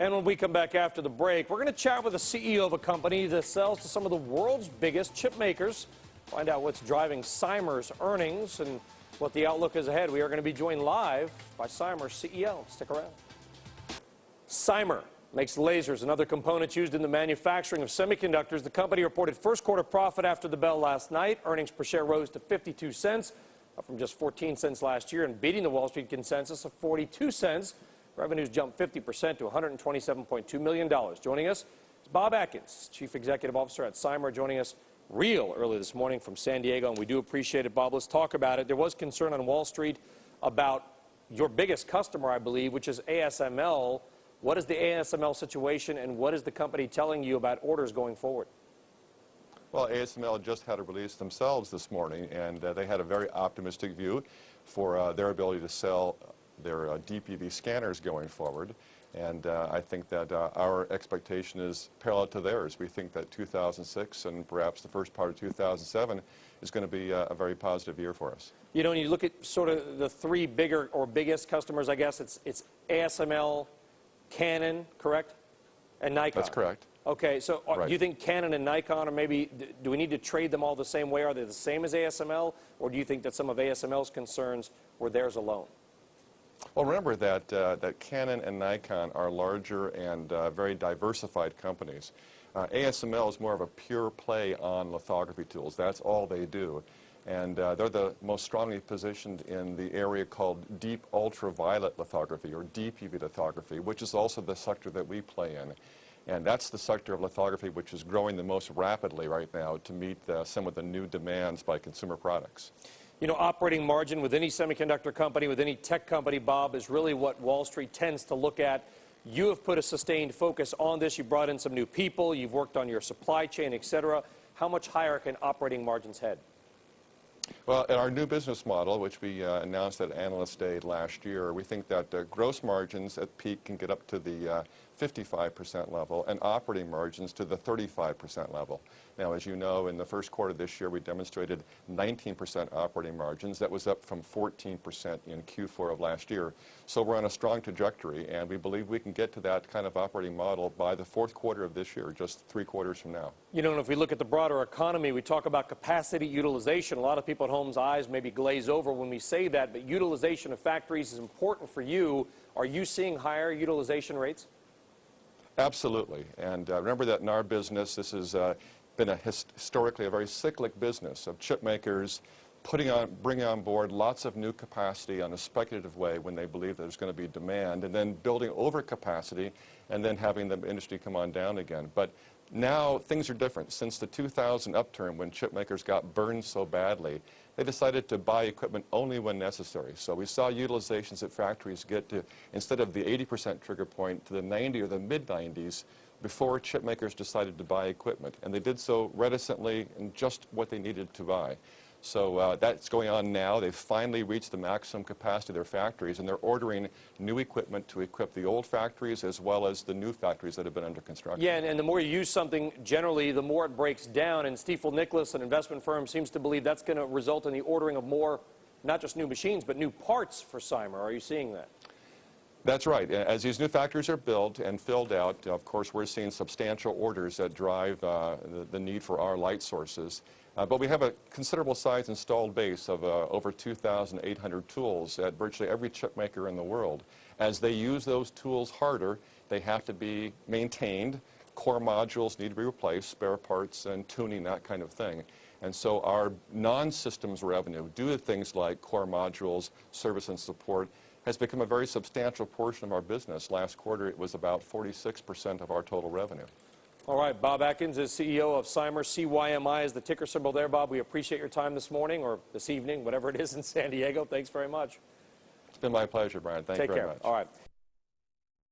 And when we come back after the break, we're going to chat with the CEO of a company that sells to some of the world's biggest chip makers. Find out what's driving Cymer's earnings and what the outlook is ahead. We are going to be joined live by Cymer's CEO. Stick around. Cymer makes lasers and other components used in the manufacturing of semiconductors. The company reported first quarter profit after the bell last night. Earnings per share rose to 52 cents, up from just 14 cents last year, and beating the Wall Street consensus of 42 cents. Revenues jumped 50% to $127.2 million. Joining us is Bob Atkins, Chief Executive Officer at Cymer, joining us real early this morning from San Diego, and we do appreciate it, Bob. Let's talk about it. There was concern on Wall Street about your biggest customer, I believe, which is ASML. What is the ASML situation, and what is the company telling you about orders going forward? Well, ASML just had a release themselves this morning, and they had a very optimistic view for their ability to sell their DPV scanners going forward. And I think that our expectation is parallel to theirs. We think that 2006 and perhaps the first part of 2007 is going to be a very positive year for us. You know, when you look at sort of the three bigger or biggest customers, I guess it's ASML, Canon, correct? And Nikon. That's correct. Okay, so right. Do you think Canon and Nikon are maybe, do we need to trade them all the same way? Are they the same as ASML? Or do you think that some of ASML's concerns were theirs alone? Well, remember that, that Canon and Nikon are larger and very diversified companies. ASML is more of a pure play on lithography tools. That's all they do. And they're the most strongly positioned in the area called deep ultraviolet lithography, or DPV lithography, which is also the sector that we play in. And that's the sector of lithography which is growing the most rapidly right now to meet some of the new demands by consumer products. You know, operating margin with any semiconductor company, with any tech company, Bob, is really what Wall Street tends to look at. You have put a sustained focus on this. You brought in some new people. You've worked on your supply chain, et cetera. How much higher can operating margins head? Well, in our new business model, which we announced at Analyst Day last year, we think that gross margins at peak can get up to the 55% level and operating margins to the 35% level. Now, as you know, in the first quarter this year, we demonstrated 19% operating margins. That was up from 14% in Q4 of last year. So we're on a strong trajectory, and we believe we can get to that kind of operating model by the fourth quarter of this year, just 3 quarters from now. You know, and if we look at the broader economy, we talk about capacity utilization. A lot of people at home's eyes maybe glaze over when we say that, but utilization of factories is important for you. Are you seeing higher utilization rates? Absolutely. And remember that in our business, this has been historically a very cyclic business of chip makers bringing on board lots of new capacity on a speculative way when they believe there's going to be demand, and then building over capacity and then having the industry come on down again. But now things are different. Since the 2000 upturn, when chip makers got burned so badly, they decided to buy equipment only when necessary. So we saw utilizations at factories get to, instead of the 80% trigger point, to the 90 or the mid-90s before chip makers decided to buy equipment. And they did so reticently and just what they needed to buy. So that's going on now. They've finally reached the maximum capacity of their factories, and they're ordering new equipment to equip the old factories as well as the new factories that have been under construction. Yeah, and the more you use something, generally, the more it breaks down. And Stifel Nicolaus, an investment firm, seems to believe that's going to result in the ordering of more, not just new machines, but new parts for Cymer. Are you seeing that? That's right. As these new factories are built and filled out, of course, we're seeing substantial orders that drive the need for our light sources. But we have a considerable size installed base of over 2,800 tools at virtually every chip maker in the world. As they use those tools harder, they have to be maintained. Core modules need to be replaced, spare parts and tuning, that kind of thing. And so our non-systems revenue, due to things like core modules, service and support, has become a very substantial portion of our business. Last quarter, it was about 46% of our total revenue. All right, Bob Atkins is CEO of Cymer. CYMI is the ticker symbol there, Bob. We appreciate your time this morning or this evening, whatever it is in San Diego. Thanks very much. It's been my pleasure, Brian. Thank you very much. All right.